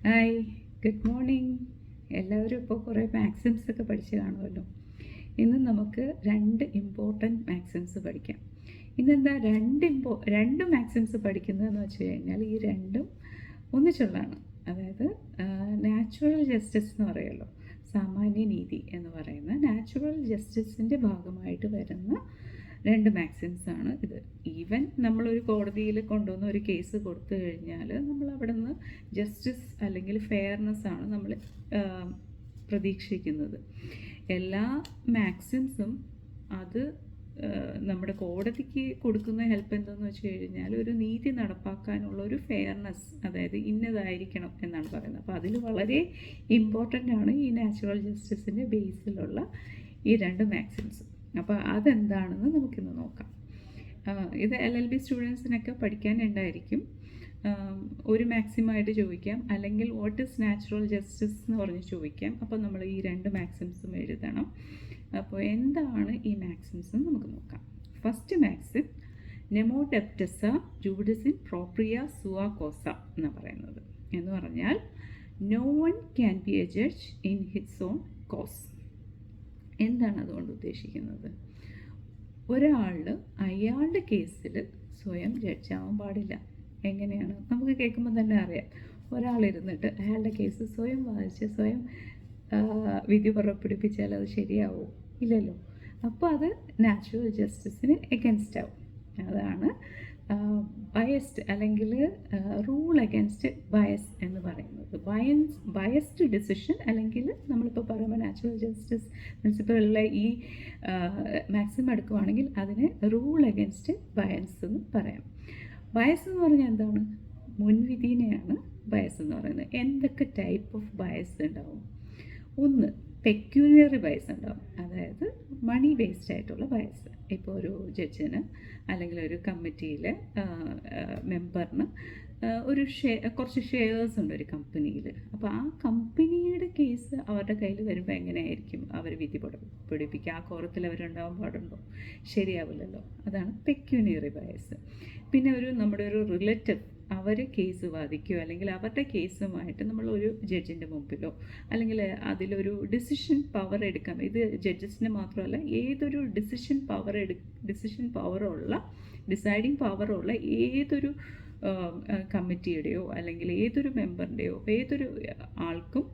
Hi, good morning. എല്ലാവരും ഇപ്പോൾ കുറേ മാക്സിംസ് ഒക്കെ പഠിച്ച് കാണുമല്ലോ. ഇന്ന് നമുക്ക് രണ്ട് ഇമ്പോർട്ടൻറ്റ് മാക്സിംസ് പഠിക്കാം. ഇന്നെന്താ രണ്ട് മാക്സിംസ് പഠിക്കുന്നതെന്ന് വെച്ച് കഴിഞ്ഞാൽ ഈ രണ്ടും ഒന്നിച്ചുള്ളതാണ്. അതായത് നാച്ചുറൽ ജസ്റ്റിസ് എന്ന് പറയുമല്ലോ, സാമാന്യ നീതി എന്ന് പറയുന്ന നാച്ചുറൽ ജസ്റ്റിസിൻ്റെ ഭാഗമായിട്ട് വരുന്ന രണ്ട് മാക്സിംസ് ആണ് ഇത്. ഈവൻ നമ്മളൊരു കോടതിയിൽ കൊണ്ടുവന്ന ഒരു കേസ് കൊടുത്തു കഴിഞ്ഞാൽ നമ്മൾ അവിടെ നിന്ന് ജസ്റ്റിസ് അല്ലെങ്കിൽ ഫെയർനെസ് ആണ് നമ്മൾ പ്രതീക്ഷിക്കുന്നത്. എല്ലാ മാക്സിംസും അത് നമ്മുടെ കോടതിക്ക് കൊടുക്കുന്ന ഹെൽപ്പ് എന്താണെന്ന് വെച്ച് കഴിഞ്ഞാൽ ഒരു നീതി നടപ്പാക്കാനുള്ള ഒരു ഫെയർനെസ്, അതായത് ഇന്നതായിരിക്കണം എന്നാണ് പറയുന്നത്. അപ്പോൾ അതിൽ വളരെ ഇമ്പോർട്ടൻ്റ് ആണ് ഈ നാച്ചുറൽ ജസ്റ്റിസിൻ്റെ ബേസിലുള്ള ഈ രണ്ട് മാക്സിംസ്. അപ്പോൾ അതെന്താണെന്ന് നമുക്കിന്ന് നോക്കാം. ഇത് LLB സ്റ്റുഡൻസിനൊക്കെ പഠിക്കാനുണ്ടായിരിക്കും. ഒരു മാക്സിമായിട്ട് ചോദിക്കാം, അല്ലെങ്കിൽ വാട്ട് ഈസ് നാച്ചുറൽ ജസ്റ്റിസ് എന്ന് പറഞ്ഞ് ചോദിക്കാം. അപ്പോൾ നമ്മൾ ഈ രണ്ട് മാക്സിംസും എഴുതണം. അപ്പോൾ എന്താണ് ഈ മാക്സിംസ് എന്ന് നമുക്ക് നോക്കാം. ഫസ്റ്റ് മാക്സിം, നെമോ ഡെപ്റ്റസ ജൂഡിസിൻ പ്രോപ്രിയ സുവ കോസ എന്ന് പറയുന്നത്. എന്ന് പറഞ്ഞാൽ no one can be a judge in his own cause. എന്താണ് അതുകൊണ്ട് ഉദ്ദേശിക്കുന്നത്? അയാളുടെ കേസിൽ സ്വയം ജഡ്ജാവാൻ പാടില്ല. എങ്ങനെയാണ്? നമുക്ക് കേൾക്കുമ്പോൾ തന്നെ അറിയാം. ഒരാളിരുന്നിട്ട് അയാളുടെ കേസ് സ്വയം വാദിച്ച് സ്വയം വിധി പുറപ്പെടുപ്പിച്ചാൽ അത് ശരിയാവും? ഇല്ലല്ലോ. അപ്പോൾ അത് നാച്ചുറൽ ജസ്റ്റിസിന് എഗൻസ്റ്റ് ആവും. അതാണ് ബയസ്ഡ് അല്ലെങ്കിൽ റൂൾ അഗൻസ്റ്റ് ബയസ് എന്ന് പറയുന്നത്. ബയസ്ഡ് ഡിസിഷൻ, അല്ലെങ്കിൽ നമ്മളിപ്പോൾ പറയുമ്പോൾ നാച്ചുറൽ ജസ്റ്റിസ് പ്രിൻസിപ്പിളുള്ള ഈ മാക്സിമം എടുക്കുവാണെങ്കിൽ അതിനെ റൂൾ അഗൻസ്റ്റ് ബയസ് എന്ന് പറയാം. ബയസ് എന്ന് പറഞ്ഞാൽ എന്താണ്? മുൻവിധിനെയാണ് ബയസ് എന്ന് പറയുന്നത്. എന്തൊക്കെ ടൈപ്പ് ഓഫ് ബയസ് ഉണ്ടാവും? ഒന്ന്, പെക്യൂനിയറി ബയസ് ഉണ്ടാവും, അതായത് മണി ബേസ്ഡ് ആയിട്ടുള്ള ബയസ്. ഇപ്പോൾ ഒരു ജഡ്ജിന് അല്ലെങ്കിൽ ഒരു കമ്മിറ്റിയിലെ മെമ്പറിന് കുറച്ച് ഷെയർസ് ഉണ്ട് ഒരു കമ്പനിയിൽ. അപ്പോൾ ആ കമ്പനിയുടെ കേസ് അവരുടെ കയ്യിൽ വരുമ്പോൾ എങ്ങനെയായിരിക്കും അവർ വിധി പിടിപ്പിക്കുക? ആ കോറത്തിൽ അവരുണ്ടാവാൻ പാടുണ്ടോ? ശരിയാവില്ലല്ലോ. അതാണ് പെക്യൂനിയറി ബയസ്. പിന്നെ നമ്മുടെ ഒരു റിലേറ്റീവ് അവർ കേസ് വാദിക്കുകയോ അല്ലെങ്കിൽ അവരുടെ കേസുമായിട്ട് നമ്മൾ ഒരു ജഡ്ജിൻ്റെ മുമ്പിലോ അല്ലെങ്കിൽ അതിലൊരു ഡിസിഷൻ പവർ എടുക്കാം. ഇത് ജഡ്ജസിന് മാത്രമല്ല, ഏതൊരു ഡിസൈഡിങ് പവറുള്ള ഏതൊരു കമ്മിറ്റിയുടെയോ അല്ലെങ്കിൽ ഏതൊരു മെമ്പറിൻ്റെയോ ഏതൊരു ആൾക്കും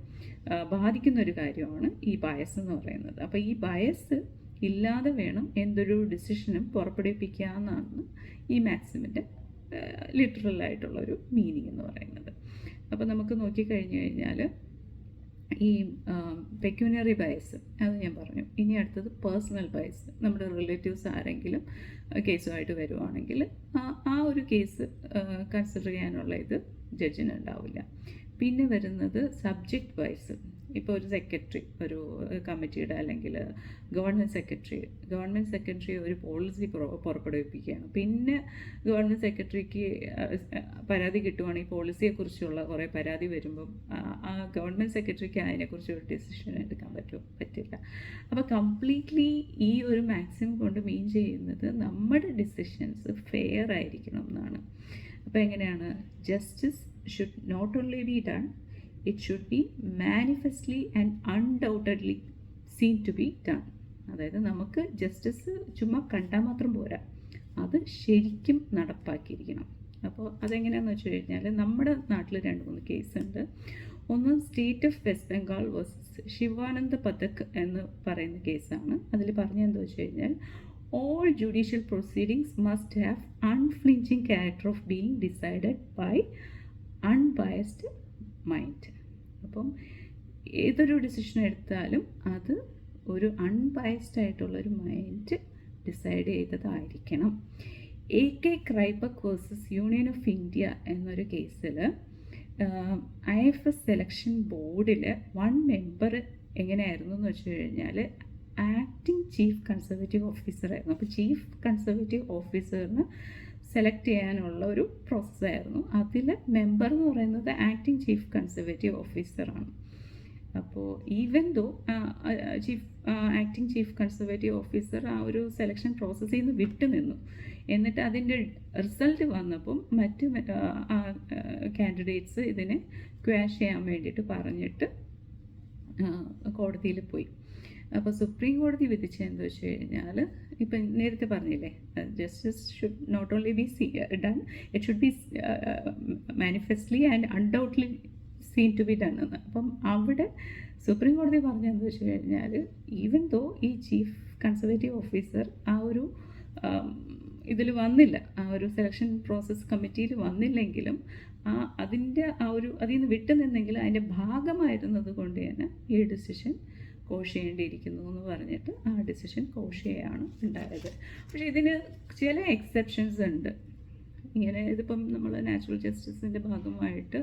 ബാധിക്കുന്ന ഒരു കാര്യമാണ് ഈ ബയസ് എന്ന് പറയുന്നത്. അപ്പോൾ ഈ ബയസ് ഇല്ലാതെ വേണം എന്തൊരു ഡിസിഷനും പുറപ്പെടുവിപ്പിക്കാമെന്നാണ് ഈ മാക്സിമിൻ്റെ ലിറ്ററലായിട്ടുള്ളൊരു മീനിങ് എന്ന് പറയുന്നത്. അപ്പോൾ നമുക്ക് നോക്കിക്കഴിഞ്ഞു കഴിഞ്ഞാൽ ഈ പെക്യൂനറി ബയസ് അത് ഞാൻ പറഞ്ഞു. ഇനി അടുത്തത് പേഴ്സണൽ ബയസ്. നമ്മുടെ റിലേറ്റീവ്സ് ആരെങ്കിലും കേസുമായിട്ട് വരുവാണെങ്കിൽ ആ ഒരു കേസ് കൺസിഡർ ചെയ്യാനുള്ള ഇത് ജഡ്ജിന് ഉണ്ടാവില്ല. പിന്നെ വരുന്നത് സബ്ജക്റ്റ് ബയസ്. ഇപ്പോൾ ഒരു സെക്രട്ടറി, ഒരു കമ്മിറ്റിയുടെ അല്ലെങ്കിൽ ഗവൺമെൻറ് സെക്രട്ടറി ഒരു പോളിസി പുറപ്പെടുവിപ്പിക്കുകയാണ്. പിന്നെ ഗവൺമെൻറ് സെക്രട്ടറിക്ക് പരാതി കിട്ടുവാണെങ്കിൽ പോളിസിയെക്കുറിച്ചുള്ള കുറേ പരാതി വരുമ്പം ആ ഗവൺമെൻറ് സെക്രട്ടറിക്ക് അതിനെക്കുറിച്ച് ഒരു ഡിസിഷൻ എടുക്കാൻ പറ്റില്ല. അപ്പോൾ കംപ്ലീറ്റ്ലി ഈ ഒരു മാക്സിമം കൊണ്ട് മീൻ ചെയ്യുന്നത് നമ്മുടെ ഡിസിഷൻസ് ഫെയർ ആയിരിക്കണം എന്നാണ്. അപ്പോൾ എങ്ങനെയാണ്? Justice should not only be done, it should be manifestly and undoubtedly seen to be done. അതായത് നമുക്ക് ജസ്റ്റിസ് ചുമ്മാ കണ്ടാൽ മാത്രം പോരാ, അത് ശരിക്കും നടപ്പാക്കിയിരിക്കണം. അപ്പോൾ അതെങ്ങനെയാണെന്ന് വെച്ച് കഴിഞ്ഞാൽ നമ്മുടെ നാട്ടിൽ 2-3 കേസുണ്ട്. ഒന്ന് state of west Bengal versus Sivananda Pathak എന്ന് പറയുന്ന കേസാണ്. അതിൽ പറഞ്ഞതെന്ന് വെച്ച് കഴിഞ്ഞാൽ all judicial proceedings must have unflinching character of being decided by unbiased mind. അപ്പം ഏതൊരു ഡിസിഷൻ എടുത്താലും അത് ഒരു അൺബയസ്ഡ് ആയിട്ടുള്ളൊരു മൈൻഡ് ഡിസൈഡ് ചെയ്തതായിരിക്കണം. AK Kraipak versus union of India എന്നൊരു കേസിൽ IFS സെലക്ഷൻ ബോർഡിൽ 1 മെമ്പർ എങ്ങനെയായിരുന്നു എന്ന് വെച്ച് കഴിഞ്ഞാൽ ആക്ടിങ് ചീഫ് കൺസർവേറ്റീവ് ഓഫീസറായിരുന്നു. അപ്പോൾ ചീഫ് കൺസർവേറ്റീവ് ഓഫീസറിന് സെലക്ട് ചെയ്യാനുള്ള ഒരു പ്രോസസ്സായിരുന്നു. അതിൽ മെമ്പർ എന്ന് പറയുന്നത് ആക്ടിങ് ചീഫ് കൺസർവേറ്റീവ് ഓഫീസറാണ്. അപ്പോൾ even though chief acting chief conservative officer ആ ഒരു സെലക്ഷൻ പ്രോസസ്സിൽ നിന്ന് വിട്ടു നിന്നു. എന്നിട്ട് അതിൻ്റെ റിസൾട്ട് വന്നപ്പം മറ്റ് കാൻഡിഡേറ്റ്സ് ഇതിനെ ക്വാഷ് ചെയ്യാൻ വേണ്ടിയിട്ട് പറഞ്ഞിട്ട് കോടതിയിൽ പോയി. അപ്പോൾ സുപ്രീം കോടതി വിധിച്ചതെന്ന് വെച്ച് കഴിഞ്ഞാൽ, ഇപ്പം നേരത്തെ പറഞ്ഞില്ലേ, justice should not only be done, it should be manifestly and undoubtedly seen to be done എന്ന്. അപ്പം അവിടെ സുപ്രീം കോടതി പറഞ്ഞതെന്ന് വെച്ച് കഴിഞ്ഞാൽ, ഈവൻ ദോ ഈ ചീഫ് കൺസർവേറ്റീവ് ഓഫീസർ ആ ഒരു ഇതിൽ വന്നില്ല, ആ ഒരു സെലക്ഷൻ പ്രോസസ്സ് കമ്മിറ്റിയിൽ വന്നില്ലെങ്കിലും അതിൽ നിന്ന് വിട്ടു നിന്നെങ്കിലും അതിൻ്റെ ഭാഗമായിരുന്നത് കൊണ്ട് തന്നെ ഈ ഡിസിഷൻ കോഷ് ചെയ്യേണ്ടിയിരിക്കുന്നു എന്ന് പറഞ്ഞിട്ട് ആ ഡിസിഷൻ കോഷ് ചെയ്യുകയാണ് ഉണ്ടായത്. പക്ഷേ ഇതിന് ചില എക്സെപ്ഷൻസ് ഉണ്ട്. ഇങ്ങനെ ഇതിപ്പം നമ്മൾ നാച്ചുറൽ ജസ്റ്റിസിൻ്റെ ഭാഗമായിട്ട്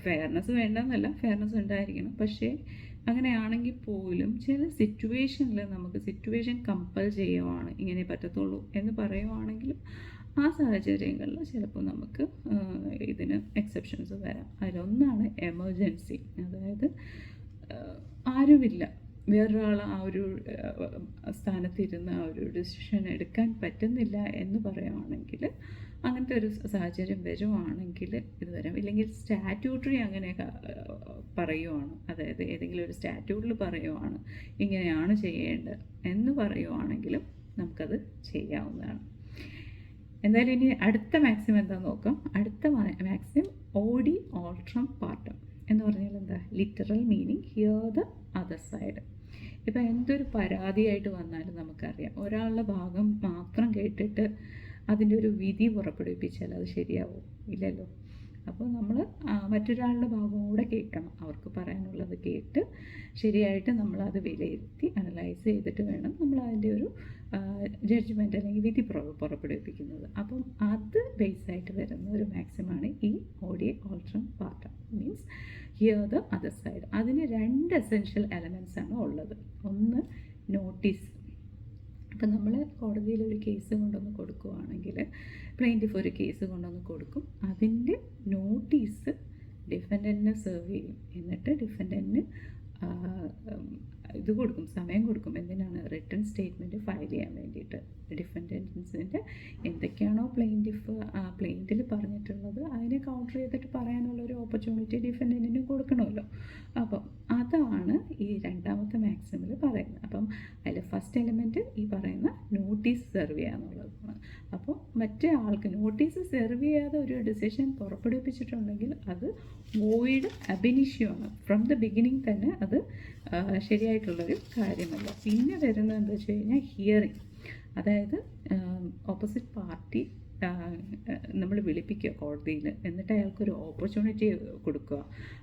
ഫെയർനെസ് വേണ്ടെന്നല്ല, ഫെയർനെസ് ഉണ്ടായിരിക്കണം. പക്ഷേ അങ്ങനെയാണെങ്കിൽ പോലും ചില സിറ്റുവേഷനിൽ നമുക്ക് സിറ്റുവേഷൻ കമ്പൽ ചെയ്യുവാണ്, ഇങ്ങനെ പറ്റത്തുള്ളൂ എന്ന് പറയുവാണെങ്കിലും ആ സാഹചര്യങ്ങളിൽ ചിലപ്പോൾ നമുക്ക് ഇതിന് എക്സെപ്ഷൻസ് വരാം. അതിലൊന്നാണ് എമർജൻസി. അതായത് ആരുമില്ല, വേറൊരാൾ ആ ഒരു സ്ഥാനത്തിരുന്ന് ആ ഒരു ഡിസിഷൻ എടുക്കാൻ പറ്റുന്നില്ല എന്ന് പറയുവാണെങ്കിൽ, അങ്ങനത്തെ ഒരു സാഹചര്യം വരുവാണെങ്കിൽ ഇത് വരാം. ഇല്ലെങ്കിൽ സ്റ്റാറ്റ്യൂട്ടറി അങ്ങനെ പറയുവാണ്, അതായത് ഏതെങ്കിലും ഒരു സ്റ്റാറ്റ്യൂട്ടിൽ പറയുവാണ് ഇങ്ങനെയാണ് ചെയ്യേണ്ടത് എന്ന് പറയുവാണെങ്കിലും നമുക്കത് ചെയ്യാവുന്നതാണ്. എന്തായാലും ഇനി അടുത്ത മാക്സിമം എന്താണെന്ന് നോക്കാം. അടുത്ത മാക്സിമം ഓഡി ഓൾട്രം പാർട്ടം എന്ന് പറഞ്ഞാൽ എന്താ? Literal meaning here the other side. ഇപ്പം എന്തൊരു പരാതിയായിട്ട് വന്നാലും നമുക്കറിയാം, ഒരാളുടെ ഭാഗം മാത്രം കേട്ടിട്ട് അതിൻ്റെ ഒരു വിധി പുറപ്പെടുവിപ്പിച്ചാൽ അത് ശരിയാവും? ഇല്ലല്ലോ. അപ്പോൾ നമ്മൾ മറ്റൊരാളുടെ ഭാഗം കൂടെ കേൾക്കണം. അവർക്ക് പറയാനുള്ളത് കേട്ട് ശരിയായിട്ട് നമ്മളത് വിലയിരുത്തി അനലൈസ് ചെയ്തിട്ട് വേണം നമ്മൾ അതിൻ്റെ ഒരു ജഡ്ജ്മെൻറ്റ് അല്ലെങ്കിൽ വിധി പുറപ്പെടുവിപ്പിക്കുന്നത്. അപ്പം അത് ബേസായിട്ട് വരുന്ന ഒരു മാക്സിമാണ് ഈ audi alteram partem. Means hear the other side. അതിന് 2 എസെൻഷ്യൽ എലമെൻറ്റ്സ് ആണ് ഉള്ളത്. ഒന്ന് നോട്ടീസ്. ഇപ്പം നമ്മൾ കോടതിയിൽ ഒരു കേസ് കൊണ്ടുവന്ന് കൊടുക്കുകയാണെങ്കിൽ, പ്ലെയിൻറ്റിഫ് ഒരു കേസ് കൊണ്ടുവന്ന് കൊടുക്കും, അതിൻ്റെ നോട്ടീസ് ഡിഫൻഡൻറ്റിന് സെർവ് ചെയ്യും. എന്നിട്ട് ഡിഫൻഡൻറ്റിന് ഇത് കൊടുക്കും, സമയം കൊടുക്കും. എന്തിനാണ്? റിട്ടൺ സ്റ്റേറ്റ്മെൻറ്റ് ഫയൽ ചെയ്യാൻ വേണ്ടിയിട്ട്. ഡിഫൻഡൻസിൻ്റെ എന്തൊക്കെയാണോ പ്ലെയിൻറ്റിൽ പറഞ്ഞിട്ടുള്ളത് അതിനെ കൗണ്ടർ ചെയ്തിട്ട് പറയാനുള്ളൊരു ഓപ്പർച്യൂണിറ്റി ഡിഫൻഡൻറ്റിന് കൊടുക്കണമല്ലോ. അപ്പം അതാണ് ഈ രണ്ടാമത്തെ മാക്സിമിൽ പറയുന്നത്. അപ്പം അതിൽ ഫസ്റ്റ് എലിമെൻറ്റ് ഈ പറയുന്ന നോട്ടീസ് സെർവ് ചെയ്യുക എന്നുള്ളതാണ്. അപ്പോൾ മറ്റേ ആൾക്ക് നോട്ടീസ് സെർവ് ചെയ്യാതെ ഒരു ഡിസിഷൻ പുറപ്പെടുവിപ്പിച്ചിട്ടുണ്ടെങ്കിൽ അത് വോയിഡ് അബിനിഷ്യോണ്. ഫ്രം ദ ബിഗിനിങ് തന്നെ അത് ശരിയായിട്ടുള്ളൊരു കാര്യമല്ല. പിന്നെ വരുന്നത് എന്താ വെച്ച് കഴിഞ്ഞാൽ ഹിയറിങ്. അതായത് ഓപ്പോസിറ്റ് പാർട്ടി നമ്മൾ വിളിപ്പിക്കുക കോടതിയിൽ, എന്നിട്ട് അയാൾക്കൊരു ഓപ്പർച്യൂണിറ്റി കൊടുക്കുക,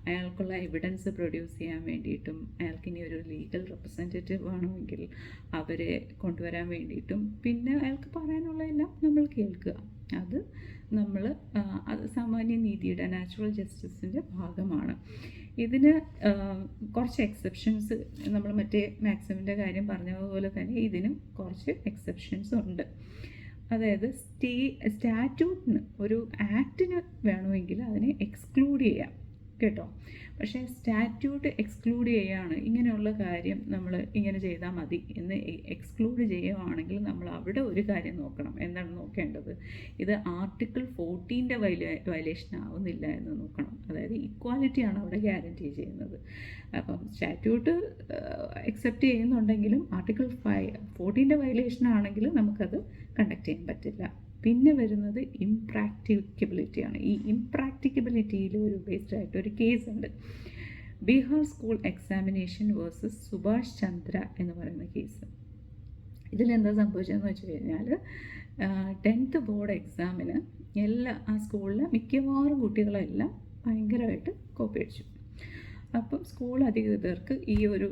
അയാൾക്കുള്ള എവിഡൻസ് പ്രൊഡ്യൂസ് ചെയ്യാൻ വേണ്ടിയിട്ടും, അയാൾക്കിനി ഒരു ലീഗൽ റെപ്രസെൻറ്റേറ്റീവ് വേണമെങ്കിൽ അവരെ കൊണ്ടുവരാൻ വേണ്ടിയിട്ടും, പിന്നെ അയാൾക്ക് പറയാനുള്ളതെല്ലാം നമ്മൾ കേൾക്കുക. അത് സാമാന്യ നീതിയുടെ നാച്ചുറൽ ജസ്റ്റിസിൻ്റെ ഭാഗമാണ്. ഇതിന് കുറച്ച് എക്സെപ്ഷൻസ്, നമ്മൾ മറ്റേ മാക്സിമിൻ്റെ കാര്യം പറഞ്ഞതുപോലെ തന്നെ ഇതിനും കുറച്ച് എക്സെപ്ഷൻസ് ഉണ്ട്. അതായത് സ്റ്റാറ്റ്യൂട്ടിന്, ഒരു ആക്ടിന് വേണമെങ്കിൽ അതിനെ എക്സ്ക്ലൂഡ് ചെയ്യാം കേട്ടോ. പക്ഷേ സ്റ്റാറ്റ്യൂട്ട് എക്സ്ക്ലൂഡ് ചെയ്യുകയാണ്, ഇങ്ങനെയുള്ള കാര്യം നമ്മൾ ഇങ്ങനെ ചെയ്താൽ മതി എന്ന് എക്സ്ക്ലൂഡ് ചെയ്യുകയാണെങ്കിൽ നമ്മൾ അവിടെ ഒരു കാര്യം നോക്കണം. എന്താണ് നോക്കേണ്ടത്? ഇത് ആർട്ടിക്കിൾ 14 വയലേഷൻ ആവുന്നില്ല എന്ന് നോക്കണം. അതായത് ഇക്വാലിറ്റിയാണ് അവിടെ ഗ്യാരൻറ്റി ചെയ്യുന്നത്. അപ്പം സ്റ്റാറ്റ്യൂട്ട് അക്സെപ്റ്റ് ചെയ്യുന്നുണ്ടെങ്കിലും ആർട്ടിക്കിൾ 14 വയലേഷൻ ആണെങ്കിൽ നമുക്കത് കണ്ടക്ട് ചെയ്യാൻ പറ്റില്ല. പിന്നെ വരുന്നത് ഇംപ്രാക്ടിക്കബിലിറ്റിയാണ്. ഈ ഇംപ്രാക്ടിക്കബിലിറ്റിയിൽ ഒരു ബേസ്ഡ് ആയിട്ട് ഒരു കേസ് ഉണ്ട്, Bihar school examination versus Subhash Chandra എന്ന് പറയുന്ന കേസ്. ഇതിലെന്താ സംഭവിച്ചതെന്ന് വെച്ച് കഴിഞ്ഞാൽ 10th ബോർഡ് എക്സാമിന് ആ സ്കൂളിലെ മിക്കവാറും കുട്ടികളെല്ലാം ഭയങ്കരമായിട്ട് കോപ്പി അടിച്ചു. അപ്പം സ്കൂൾ അധികൃതർക്ക് ഈ ഒരു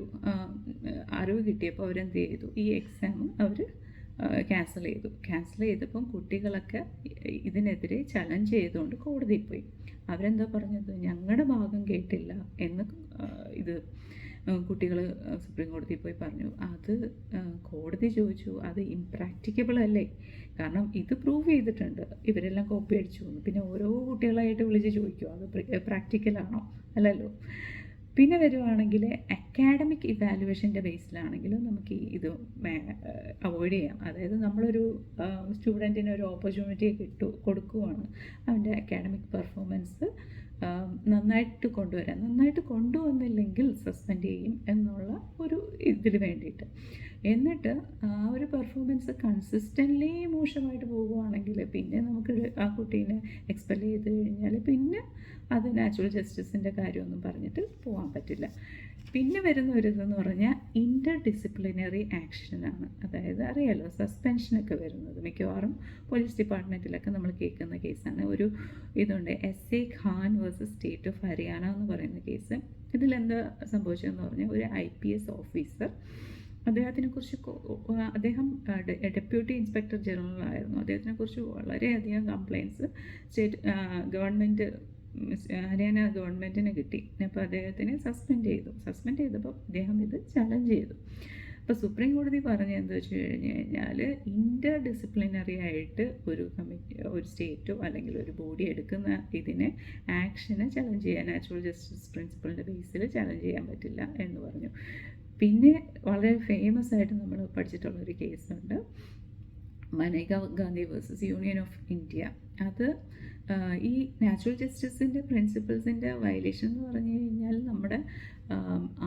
അറിവ് കിട്ടിയപ്പോൾ അവരെന്ത് ചെയ്തു? ഈ എക്സാം അവർ ക്യാൻസൽ ചെയ്തപ്പം കുട്ടികളൊക്കെ ഇതിനെതിരെ ചലഞ്ച് ചെയ്തുകൊണ്ട് കോടതിയിൽ പോയി. അവരെന്താ പറഞ്ഞത്? ഞങ്ങളുടെ ഭാഗം കേട്ടില്ല എന്ന് കുട്ടികൾ സുപ്രീം കോടതിയിൽ പോയി പറഞ്ഞു. അത് കോടതി ചോദിച്ചു, അത് ഇംപ്രാക്ടിക്കബിൾ അല്ലേ? കാരണം ഇത് പ്രൂവ് ചെയ്തിട്ടുണ്ട് ഇവരെല്ലാം കോപ്പി അടിച്ചു എന്ന്. പിന്നെ ഓരോ കുട്ടികളായിട്ട് വിളിച്ച് ചോദിക്കുമോ അത് പ്രാക്ടിക്കലാണോ? അല്ലല്ലോ. പിന്നെ വരുവാണെങ്കിൽ അക്കാഡമിക് ഇവാലുവേഷൻ്റെ ബേസിലാണെങ്കിൽ നമുക്ക് ഇത് അവോയ്ഡ് ചെയ്യാം. അതായത് നമ്മളൊരു സ്റ്റുഡൻറ്റിന് ഒരു ഓപ്പർച്യൂണിറ്റി കൊടുക്കുവാണ് അവൻ്റെ അക്കാഡമിക് പെർഫോമൻസ് നന്നായിട്ട് കൊണ്ടുവന്നില്ലെങ്കിൽ സസ്പെൻഡ് ചെയ്യും എന്നുള്ള ഒരു ഇതിന് വേണ്ടിയിട്ട്. എന്നിട്ട് ആ ഒരു പെർഫോമൻസ് കൺസിസ്റ്റൻ്റ്ലി മോശമായിട്ട് പോകുകയാണെങ്കിൽ പിന്നെ നമുക്ക് ആ കുട്ടീനെ എക്സ്പെൽ ചെയ്ത് കഴിഞ്ഞാൽ പിന്നെ അത് നാച്ചുറൽ ജസ്റ്റിസിൻ്റെ കാര്യമൊന്നും പറഞ്ഞിട്ട് പോകാൻ പറ്റില്ല. പിന്നെ വരുന്ന ഒരു ഇതെന്ന് പറഞ്ഞാൽ ഇൻ്റർ ഡിസിപ്ലിനറി ആക്ഷനാണ്. അതായത് അറിയാലോ, സസ്പെൻഷനൊക്കെ വരുന്നത് മിക്കവാറും പോലീസ് ഡിപ്പാർട്ട്മെൻറ്റിലൊക്കെ നമ്മൾ കേൾക്കുന്ന കേസാണ്. ഒരു ഇതുണ്ട്, SA Khan versus state of Haryana എന്ന് പറയുന്ന കേസ്. ഇതിലെന്താ സംഭവിച്ചതെന്ന് പറഞ്ഞാൽ ഒരു IPS ഓഫീസർ, അദ്ദേഹം ഡെപ്യൂട്ടി ഇൻസ്പെക്ടർ ജനറൽ ആയിരുന്നു. അദ്ദേഹത്തിനെക്കുറിച്ച് വളരെയധികം കംപ്ലയിൻറ്റ്സ് ഹരിയാന ഗവൺമെൻറ്റിന് കിട്ടി. അപ്പോൾ അദ്ദേഹത്തിനെ സസ്പെൻഡ് ചെയ്തപ്പോൾ അദ്ദേഹം ഇത് ചലഞ്ച് ചെയ്തു. അപ്പോൾ സുപ്രീം കോടതി പറഞ്ഞത് എന്താ വെച്ച് കഴിഞ്ഞാൽ ഇൻ്റർ ഡിസിപ്ലിനറി ആയിട്ട് ഒരു സ്റ്റേറ്റോ അല്ലെങ്കിൽ ഒരു ബോഡി എടുക്കുന്ന ആക്ഷനെ ചലഞ്ച് ചെയ്യാൻ, നാച്ചുറൽ ജസ്റ്റിസ് പ്രിൻസിപ്പിളിൻ്റെ ബേസിൽ ചലഞ്ച് ചെയ്യാൻ പറ്റില്ല എന്ന് പറഞ്ഞു. പിന്നെ വളരെ ഫേമസ് ആയിട്ട് നമ്മൾ പഠിച്ചിട്ടുള്ളൊരു കേസുണ്ട്, Maneka Gandhi versus union of India. അത് ഈ നാച്ചുറൽ ജസ്റ്റിസിൻ്റെ പ്രിൻസിപ്പിൾസിൻ്റെ വയലേഷൻ എന്ന് പറഞ്ഞു കഴിഞ്ഞാൽ നമ്മുടെ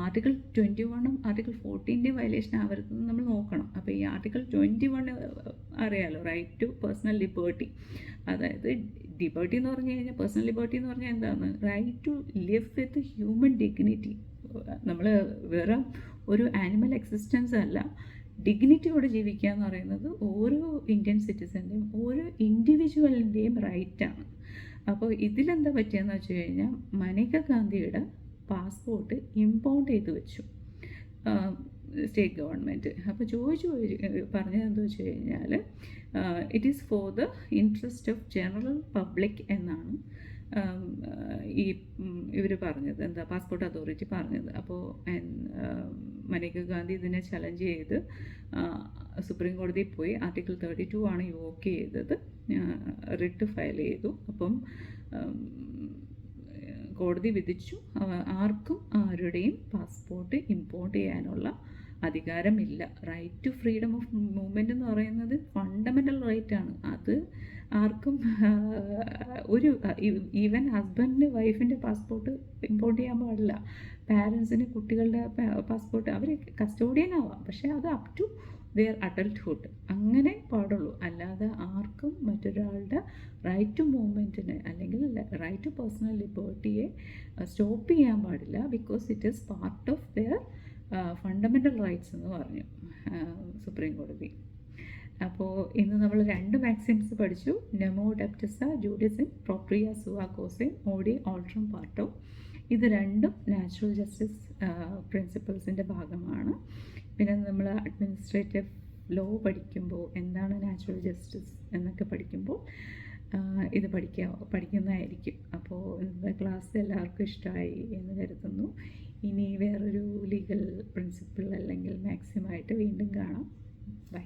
ആർട്ടിക്കിൾ 21 ആർട്ടിക്കിൾ 14 വയലേഷൻ ആവരുതെന്ന് നമ്മൾ നോക്കണം. അപ്പോൾ ഈ ആർട്ടിക്കിൾ 21 അറിയാലോ, റൈറ്റ് ടു പേഴ്സണൽ ലിബേർട്ടി. അതായത് ലിബേർട്ടി എന്ന് പറഞ്ഞു കഴിഞ്ഞാൽ, പേഴ്സണൽ ലിബേർട്ടി എന്ന് പറഞ്ഞാൽ എന്താണ്? Right to live with human dignity. നമ്മൾ വേറെ ഒരു ആനിമൽ എക്സിസ്റ്റൻസ് അല്ല, ഡിഗ്നിറ്റിയോടെ ജീവിക്കുക എന്ന് പറയുന്നത് ഓരോ ഇന്ത്യൻ സിറ്റിസൻ്റെയും ഓരോ ഇൻഡിവിജ്വലിൻ്റെയും റൈറ്റാണ്. അപ്പോൾ ഇതിലെന്താ പറ്റിയെന്ന് വെച്ച് കഴിഞ്ഞാൽ മനേക ഗാന്ധിയുടെ പാസ്പോർട്ട് ഇമ്പോർട്ട് ചെയ്ത് വെച്ചു സ്റ്റേറ്റ് ഗവൺമെൻറ്. അപ്പോൾ പറഞ്ഞതെന്താ വെച്ച് കഴിഞ്ഞാൽ it is for the interest of general public എന്നാണ് ഇവർ പറഞ്ഞത്, പാസ്പോർട്ട് അതോറിറ്റി പറഞ്ഞത്. അപ്പോൾ മനേക ഗാന്ധി ഇതിനെ ചലഞ്ച് ചെയ്ത് സുപ്രീം കോടതിയിൽ പോയി. ആർട്ടിക്കിൾ 32 ആണ് യോക്ക് ചെയ്തത്, റിട്ട് ഫയൽ ചെയ്തു. അപ്പം കോടതി വിധിച്ചു ആർക്കും ആരുടെയും പാസ്പോർട്ട് ഇമ്പോർട്ട് ചെയ്യാനുള്ള അധികാരമില്ല. Right to freedom of movement എന്ന് പറയുന്നത് ഫണ്ടമെൻ്റൽ റൈറ്റാണ്. അത് ആർക്കും ഈവൻ ഹസ്ബൻഡിന് വൈഫിൻ്റെ പാസ്പോർട്ട് ഇമ്പോർട്ട് ചെയ്യാൻ പാടില്ല. പാരൻസിന് കുട്ടികളുടെ പാസ്പോർട്ട് അവർ കസ്റ്റോഡിയൻ ആവാം, പക്ഷേ അത് അപ് ടു ദെയർ അഡൽട്ട്ഹുഡ് അങ്ങനെ പാടുള്ളൂ. അല്ലാതെ ആർക്കും മറ്റൊരാളുടെ റൈറ്റ് ടു മൂവ്മെൻറ്റിന് അല്ലെങ്കിൽ റൈറ്റ് ടു പേഴ്സണൽ ലിബേർട്ടിയെ സ്റ്റോപ്പ് ചെയ്യാൻ പാടില്ല. Because it is part of their fundamental rights എന്ന് പറഞ്ഞു സുപ്രീം കോടതി. അപ്പോൾ ഇന്ന് നമ്മൾ 2 മാക്സിംസ് പഠിച്ചു, നെമോ ഡെപ്റ്റസ ജൂഡിസിൻ പ്രോപ്രിയ സുവ കോസെ ഓഡി ഓൾട്രം പാർട്ടോ. ഇത് രണ്ടും നാച്ചുറൽ ജസ്റ്റിസ് പ്രിൻസിപ്പിൾസിൻ്റെ ഭാഗമാണ്. പിന്നെ നമ്മൾ അഡ്മിനിസ്ട്രേറ്റീവ് ലോ പഠിക്കുമ്പോൾ എന്താണ് നാച്ചുറൽ ജസ്റ്റിസ് എന്നൊക്കെ പഠിക്കുമ്പോൾ ഇത് പഠിക്കുന്നതായിരിക്കും. അപ്പോൾ ഇന്നത്തെ ക്ലാസ് എല്ലാവർക്കും ഇഷ്ടമായി എന്ന് കരുതുന്നു. ഇനി വേറൊരു ലീഗൽ പ്രിൻസിപ്പിൾ അല്ലെങ്കിൽ മാക്സിമായിട്ട് വീണ്ടും കാണാം. ബൈ.